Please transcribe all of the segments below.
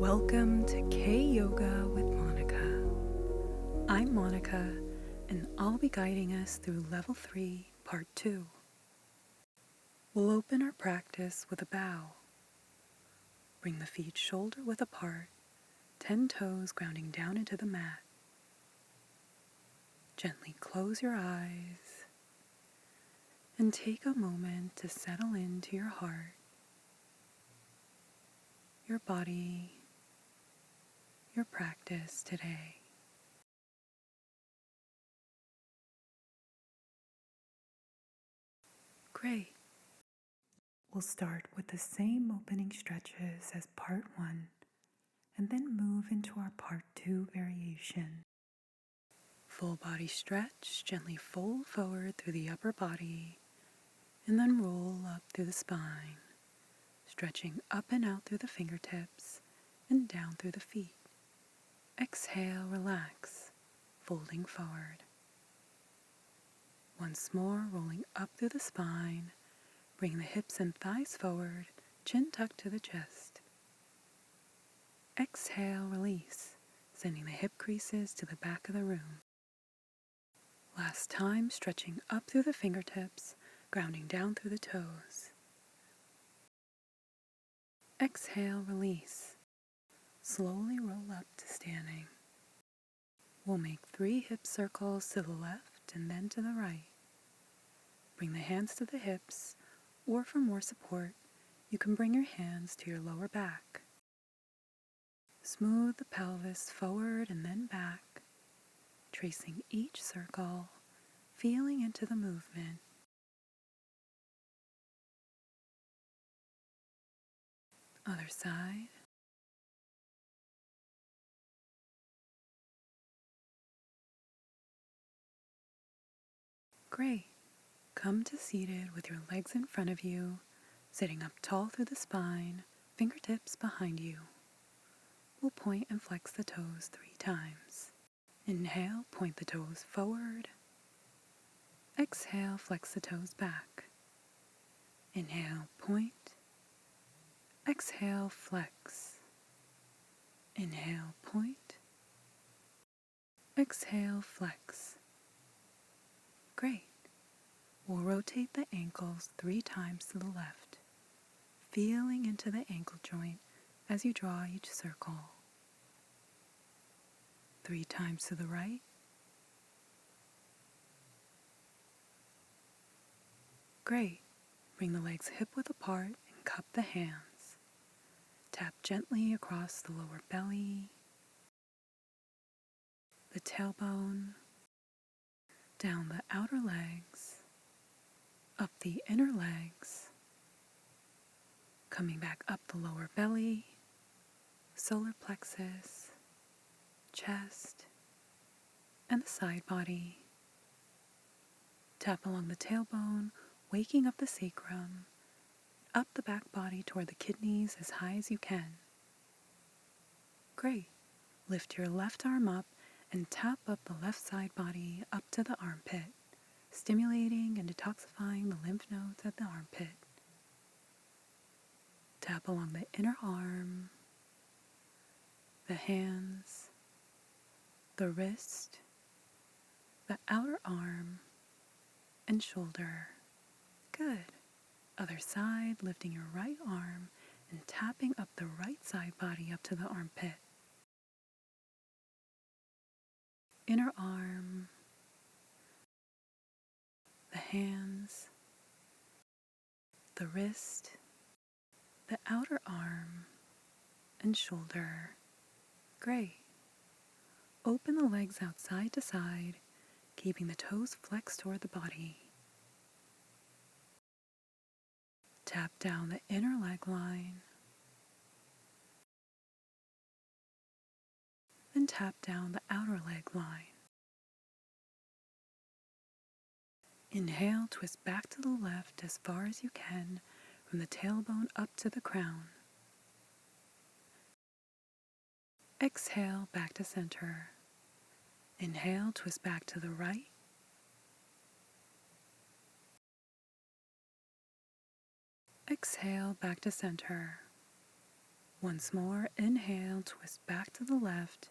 Welcome to KYoga with Monica. I'm Monica, and I'll be guiding us through Level 3, Part 2. We'll open our practice with a bow. Bring the feet shoulder-width apart, 10 toes grounding down into the mat. Gently close your eyes and take a moment to settle into your heart, your body, your practice today. Great. We'll start with the same opening stretches as Part 1 and then move into our Part 2 variation. Full body stretch, gently fold forward through the upper body and then roll up through the spine, stretching up and out through the fingertips and down through the feet. Exhale, relax, folding forward. Once more, rolling up through the spine. Bring the hips and thighs forward, chin tucked to the chest. Exhale, release, sending the hip creases to the back of the room. Last time, stretching up through the fingertips, grounding down through the toes. Exhale, release. Slowly roll up to standing. We'll make 3 hip circles to the left and then to the right. Bring the hands to the hips, or for more support, you can bring your hands to your lower back. Smooth the pelvis forward and then back, tracing each circle, feeling into the movement. Other side. Great. Come to seated with your legs in front of you, sitting up tall through the spine, fingertips behind you. We'll point and flex the toes 3 times. Inhale, point the toes forward. Exhale, flex the toes back. Inhale, point. Exhale, flex. Inhale, point. Exhale, flex. Great. We'll rotate the ankles 3 times to the left, feeling into the ankle joint as you draw each circle. 3 times to the right. Great. Bring the legs hip-width apart and cup the hands. Tap gently across the lower belly, the tailbone, down the outer legs, up the inner legs, coming back up the lower belly, solar plexus, chest, and the side body. Tap along the tailbone, waking up the sacrum, up the back body toward the kidneys as high as you can. Great. Lift your left arm up and tap up the left side body up to the armpit, stimulating and detoxifying the lymph nodes at the armpit. Tap along the inner arm, the hands, the wrist, the outer arm, and shoulder. Good. Other side, lifting your right arm and tapping up the right side body up to the armpit. Inner arm, the hands, the wrist, the outer arm, and shoulder. Great. Open the legs out side to side, keeping the toes flexed toward the body. Tap down the inner leg line, then tap down the outer leg line. Inhale, twist back to the left as far as you can, from the tailbone up to the crown. Exhale, back to center. Inhale, twist back to the right. Exhale, back to center. Once more, inhale, twist back to the left.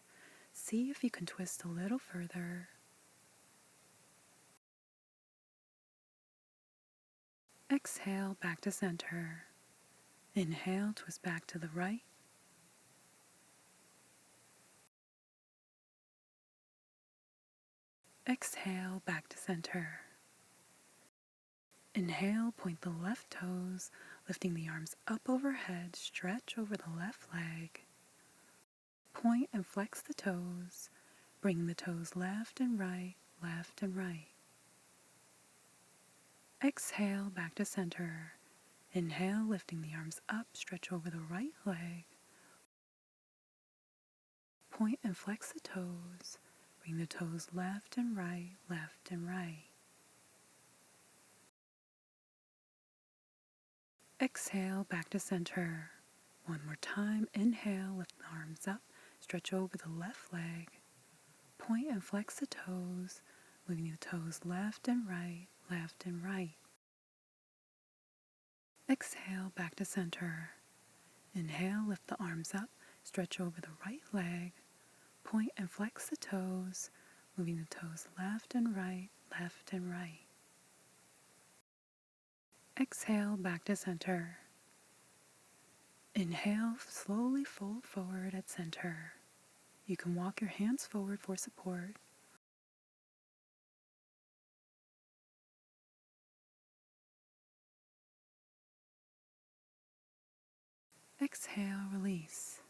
See if you can twist a little further. Exhale, back to center. Inhale, twist back to the right. Exhale, back to center. Inhale, point the left toes, lifting the arms up overhead, stretch over the left leg. Point and flex the toes, bring the toes left and right, left and right. Exhale, back to center. Inhale, lifting the arms up, stretch over the right leg. Point and flex the toes, bring the toes left and right, left and right. Exhale, back to center. One more time. Inhale, lift the arms up, stretch over the left leg. Point and flex the toes, moving the toes left and right, left and right. Exhale, back to center. Inhale, lift the arms up, stretch over the right leg. Point and flex the toes, moving the toes left and right, left and right. Exhale, back to center. Inhale, slowly fold forward at center. You can walk your hands forward for support. Exhale, release.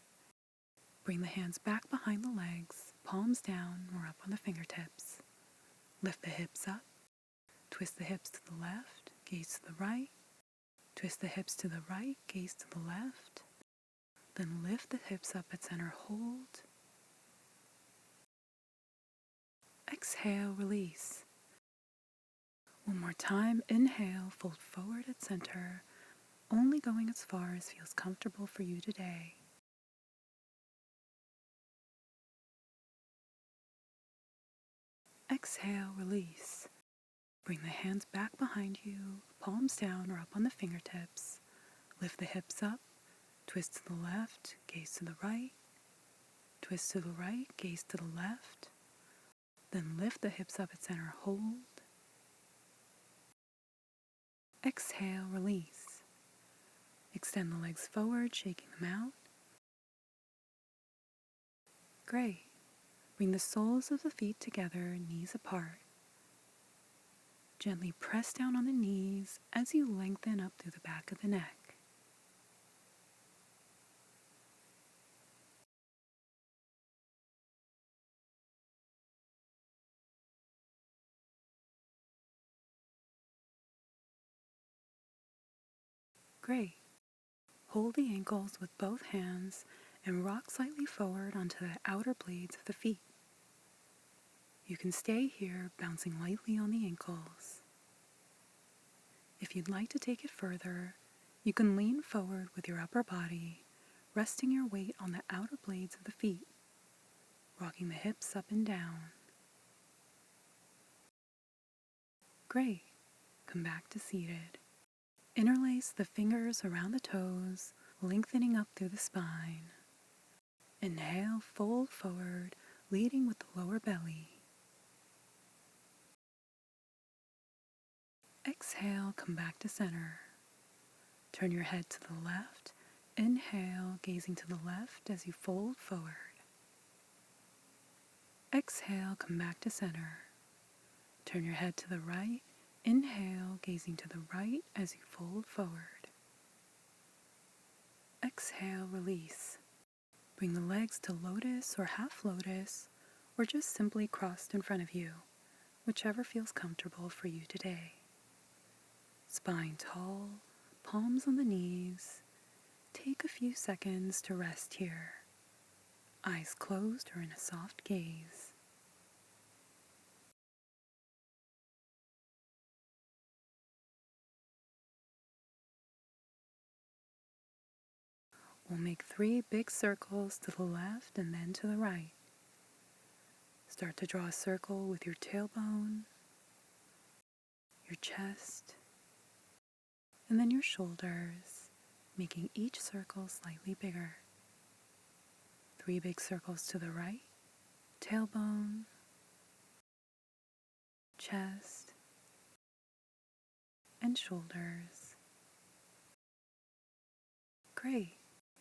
Bring the hands back behind the legs, palms down or up on the fingertips. Lift the hips up. Twist the hips to the left, gaze to the right. Twist the hips to the right, gaze to the left. Then lift the hips up at center, hold. Exhale, release. One more time, inhale, fold forward at center, only going as far as feels comfortable for you today. Exhale, release. Bring the hands back behind you, palms down or up on the fingertips. Lift the hips up, twist to the left, gaze to the right. Twist to the right, gaze to the left. Then lift the hips up at center, hold. Exhale, release. Extend the legs forward, shaking them out. Great. Bring the soles of the feet together, knees apart. Gently press down on the knees as you lengthen up through the back of the neck. Great. Hold the ankles with both hands and rock slightly forward onto the outer blades of the feet. You can stay here, bouncing lightly on the ankles. If you'd like to take it further, you can lean forward with your upper body, resting your weight on the outer blades of the feet, rocking the hips up and down. Great. Come back to seated. Interlace the fingers around the toes, lengthening up through the spine. Inhale, fold forward, leading with the lower belly. Exhale, come back to center. Turn your head to the left. Inhale, gazing to the left as you fold forward. Exhale, come back to center. Turn your head to the right. Inhale, gazing to the right as you fold forward. Exhale, release. Bring the legs to lotus or half lotus, or just simply crossed in front of you, whichever feels comfortable for you today. Spine tall, palms on the knees. Take a few seconds to rest here. Eyes closed or in a soft gaze. We'll make 3 big circles to the left and then to the right. Start to draw a circle with your tailbone, your chest, and then your shoulders, making each circle slightly bigger. 3 big circles to the right, tailbone, chest, and shoulders. Great.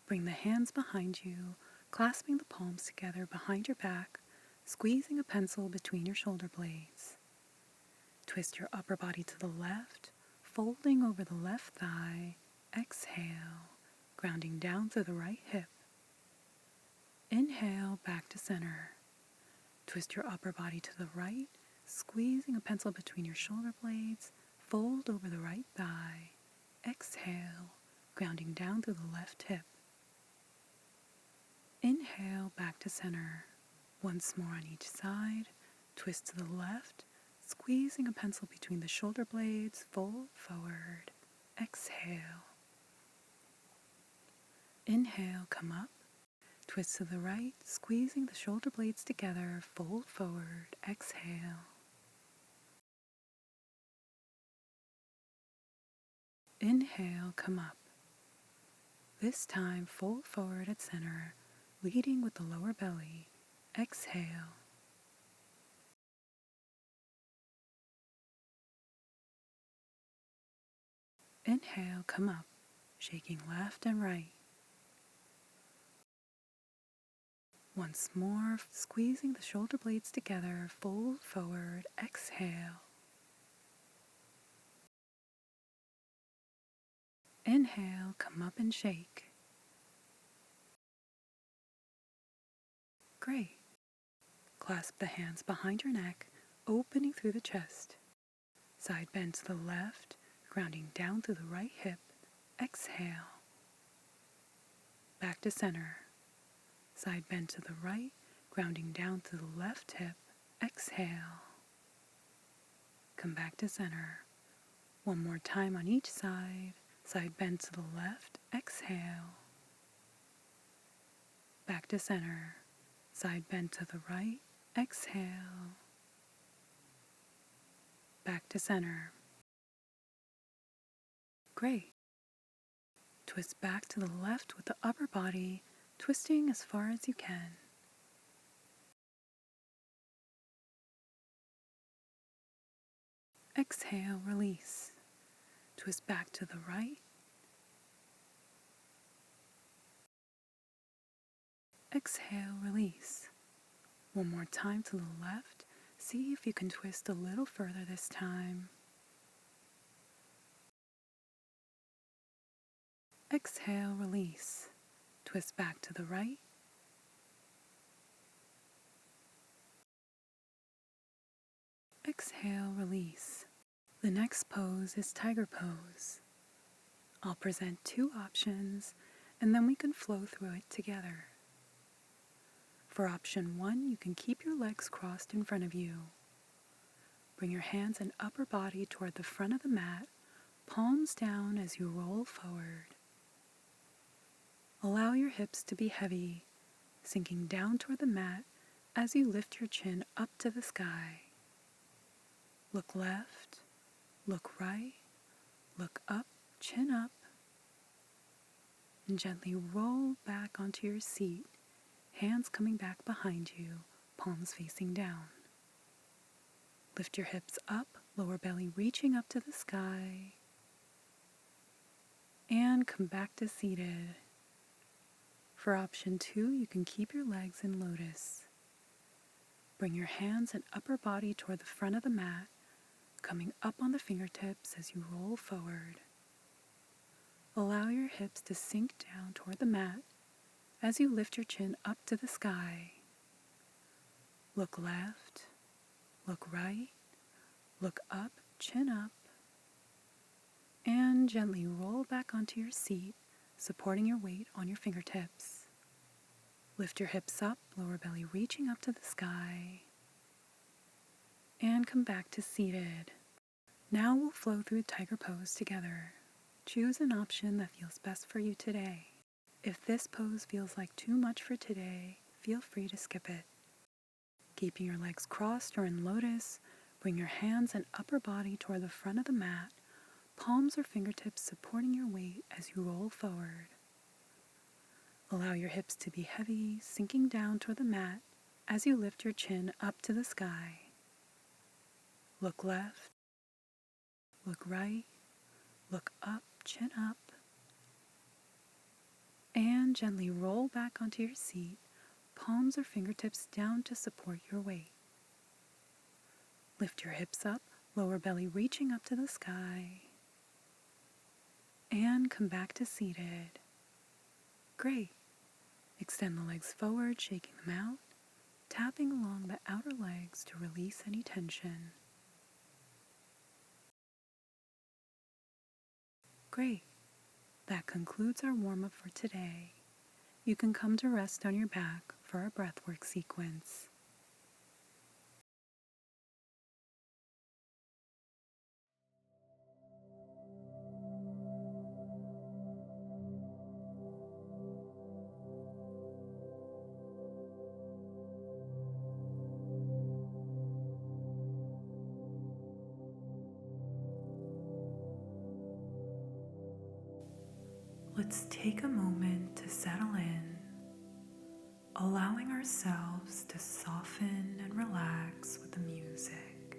Bring the hands behind you, clasping the palms together behind your back, squeezing a pencil between your shoulder blades. Twist your upper body to the left, folding over the left thigh. Exhale, grounding down through the right hip. Inhale, back to center. Twist your upper body to the right, squeezing a pencil between your shoulder blades. Fold over the right thigh. Exhale, grounding down through the left hip. Inhale, back to center. Once more on each side. Twist to the left, squeezing a pencil between the shoulder blades. Fold forward. Exhale. Inhale, come up. Twist to the right, squeezing the shoulder blades together. Fold forward. Exhale. Inhale, come up. This time, fold forward at center, leading with the lower belly. Exhale. Inhale, come up, shaking left and right. Once more, squeezing the shoulder blades together, fold forward. Exhale. Inhale, come up and shake. Great. Clasp the hands behind your neck, opening through the chest. Side bend to the left, grounding down through the right hip. Exhale. Back to center. Side bend to the right, grounding down through the left hip. Exhale. Come back to center. One more time on each side. Side bend to the left. Exhale. Back to center. Side bend to the right. Exhale. Back to center. Great. Twist back to the left with the upper body, twisting as far as you can. Exhale, release. Twist back to the right. Exhale, release. One more time to the left. See if you can twist a little further this time. Exhale, release. Twist back to the right. Exhale, release. The next pose is tiger pose. I'll present 2 options, and then we can flow through it together. For option 1, you can keep your legs crossed in front of you. Bring your hands and upper body toward the front of the mat, palms down as you roll forward. Allow your hips to be heavy, sinking down toward the mat as you lift your chin up to the sky. Look left, look right, look up, chin up, and gently roll back onto your seat, hands coming back behind you, palms facing down. Lift your hips up, lower belly reaching up to the sky, and come back to seated. For option 2, you can keep your legs in lotus. Bring your hands and upper body toward the front of the mat, coming up on the fingertips as you roll forward. Allow your hips to sink down toward the mat as you lift your chin up to the sky. Look left, look right, look up, chin up, and gently roll back onto your seat, supporting your weight on your fingertips. Lift your hips up, lower belly reaching up to the sky, and come back to seated. Now we'll flow through tiger pose together. Choose an option that feels best for you today. If this pose feels like too much for today, feel free to skip it. Keeping your legs crossed or in lotus, bring your hands and upper body toward the front of the mat, palms or fingertips supporting your weight as you roll forward. Allow your hips to be heavy, sinking down toward the mat as you lift your chin up to the sky. Look left, look right, look up, chin up, and gently roll back onto your seat, palms or fingertips down to support your weight. Lift your hips up, lower belly reaching up to the sky, and come back to seated. Great. Extend the legs forward, shaking them out, tapping along the outer legs to release any tension. Great. That concludes our warm-up for today. You can come to rest on your back for our breathwork sequence. Let's take a moment to settle in, allowing ourselves to soften and relax with the music.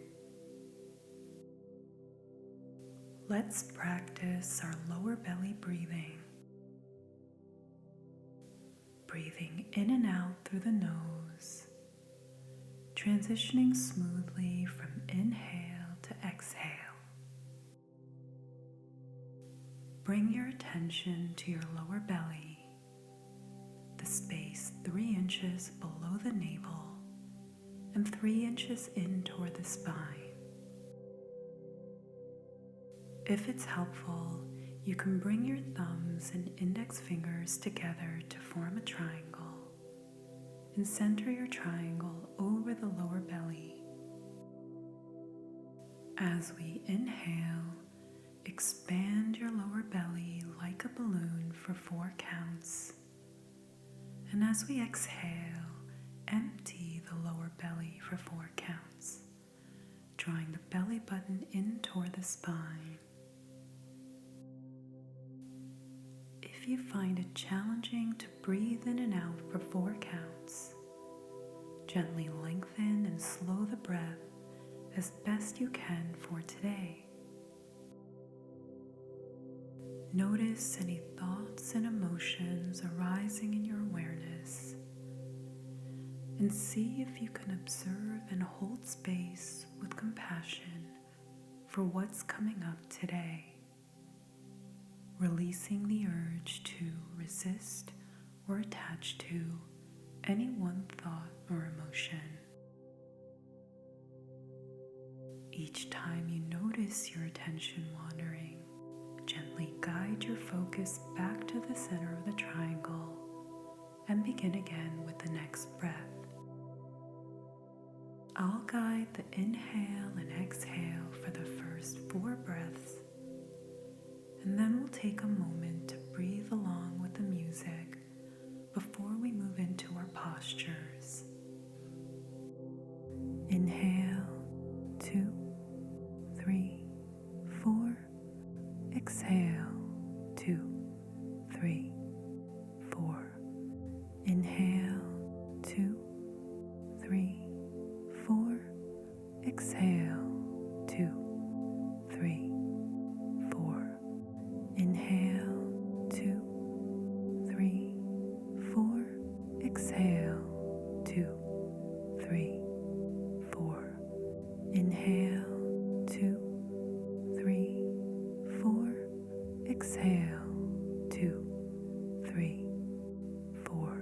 Let's practice our lower belly breathing. Breathing in and out through the nose, transitioning smoothly from inhale to exhale. Bring your attention to your lower belly, the space 3 inches below the navel and 3 inches in toward the spine. If it's helpful, you can bring your thumbs and index fingers together to form a triangle and center your triangle over the lower belly. As we inhale, expand your lower belly like a balloon for 4 counts. And as we exhale, empty the lower belly for 4 counts, drawing the belly button in toward the spine. If you find it challenging to breathe in and out for 4 counts, gently lengthen and slow the breath as best you can for today. Notice any thoughts and emotions arising in your awareness, and see if you can observe and hold space with compassion for what's coming up today, releasing the urge to resist or attach to any one thought or emotion. Each time you notice your attention wandering, gently guide your focus back to the center of the triangle and begin again with the next breath. I'll guide the inhale and exhale for the first 4 breaths, and then we'll take a moment to breathe along with the music before we move into our postures. Inhale, 2, 3, 4. Exhale, 2, 3, 4. Inhale, 2, 3, 4. Exhale, 2, 3, 4. Inhale, 2, 3, 4. Exhale, 2, 3, 4. Inhale, 2, 3, 4. Exhale, 2, 3, 4.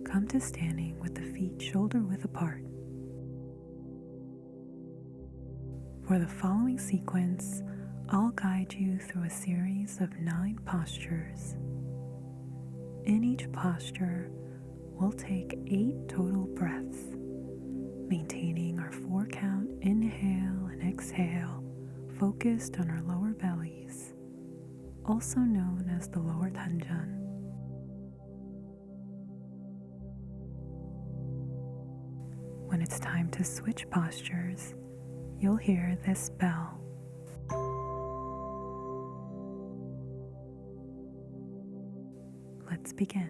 Come to standing with the feet shoulder width apart. For the following sequence, I'll guide you through a series of 9 postures. In each posture, we'll take 8 total breaths, maintaining our 4-count inhale and exhale focused on our lower bellies, also known as the lower tanjan. When it's time to switch postures, you'll hear this bell. Let's begin.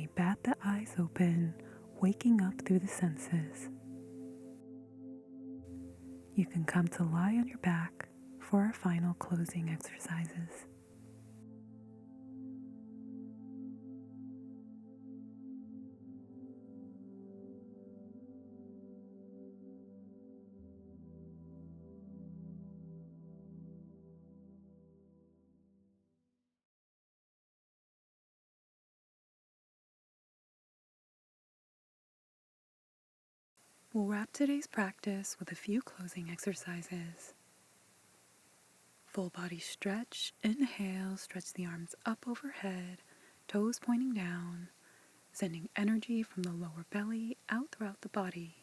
may bat the eyes open, waking up through the senses. You can come to lie on your back for our final closing exercises. We'll wrap today's practice with a few closing exercises. Full body stretch. Inhale, stretch the arms up overhead, toes pointing down, sending energy from the lower belly out throughout the body.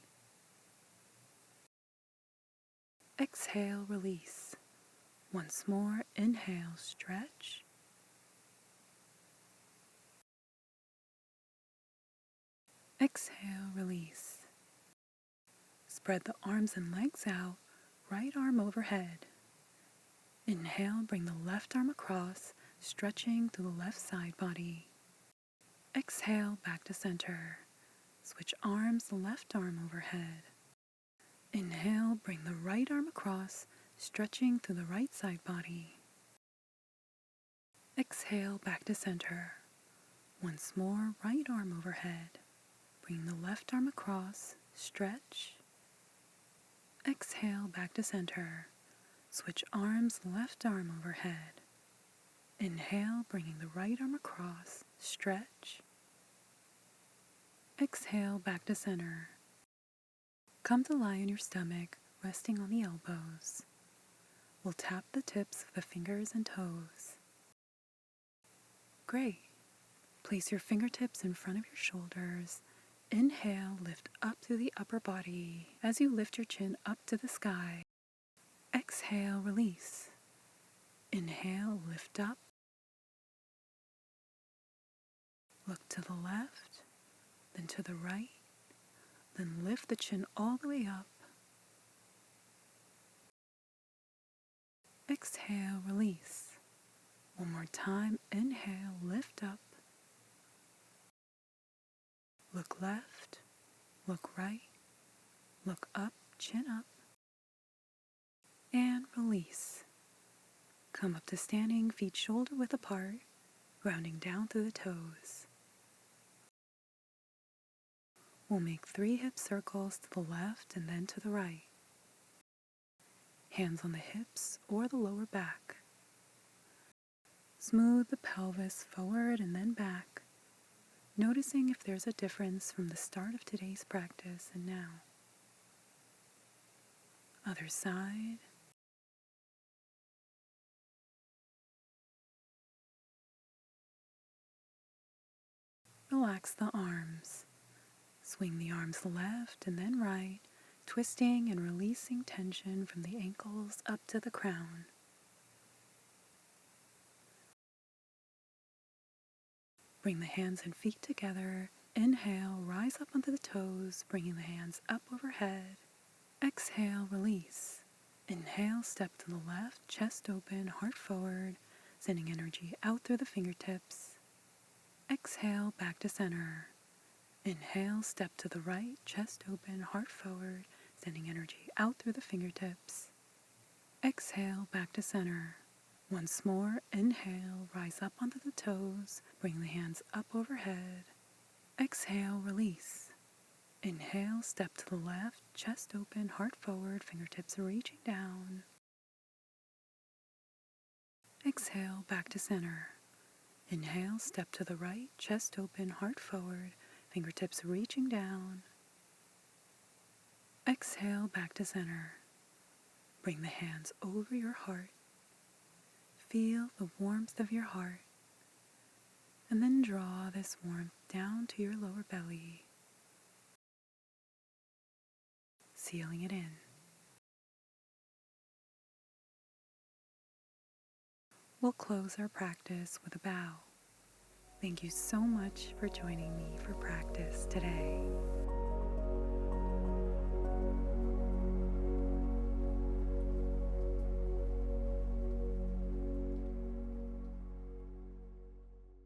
Exhale, release. Once more, inhale, stretch. Exhale, release. Spread the arms and legs out, right arm overhead. Inhale, bring the left arm across, stretching through the left side body. Exhale, back to center. Switch arms, left arm overhead. Inhale, bring the right arm across, stretching through the right side body. Exhale, back to center. Once more, right arm overhead. Bring the left arm across, stretch. Exhale, back to center. Switch arms, left arm overhead. Inhale, bringing the right arm across, stretch. Exhale, back to center. Come to lie on your stomach, resting on the elbows. We'll tap the tips of the fingers and toes. Great. Place your fingertips in front of your shoulders. Inhale, lift up through the upper body as you lift your chin up to the sky. Exhale, release. Inhale, lift up. Look to the left, then to the right, then lift the chin all the way up. Exhale, release. One more time, inhale, lift up. Look left, look right, look up, chin up, and release. Come up to standing, feet shoulder width apart, rounding down through the toes. We'll make 3 hip circles to the left and then to the right. Hands on the hips or the lower back. Smooth the pelvis forward and then back, noticing if there's a difference from the start of today's practice and now. Other side. Relax the arms. Swing the arms left and then right, twisting and releasing tension from the ankles up to the crown. Bring the hands and feet together. Inhale, rise up onto the toes, bringing the hands up overhead. Exhale, release. Inhale, step to the left, chest open, heart forward, sending energy out through the fingertips. Exhale, back to center. Inhale, step to the right, chest open, heart forward, sending energy out through the fingertips. Exhale, back to center. Once more, inhale, rise up onto the toes, bring the hands up overhead. Exhale, release. Inhale, step to the left, chest open, heart forward, fingertips reaching down. Exhale, back to center. Inhale, step to the right, chest open, heart forward, fingertips reaching down. Exhale, back to center. Bring the hands over your heart. Feel the warmth of your heart. And then draw this warmth down to your lower belly, sealing it in. We'll close our practice with a bow. Thank you so much for joining me for practice today.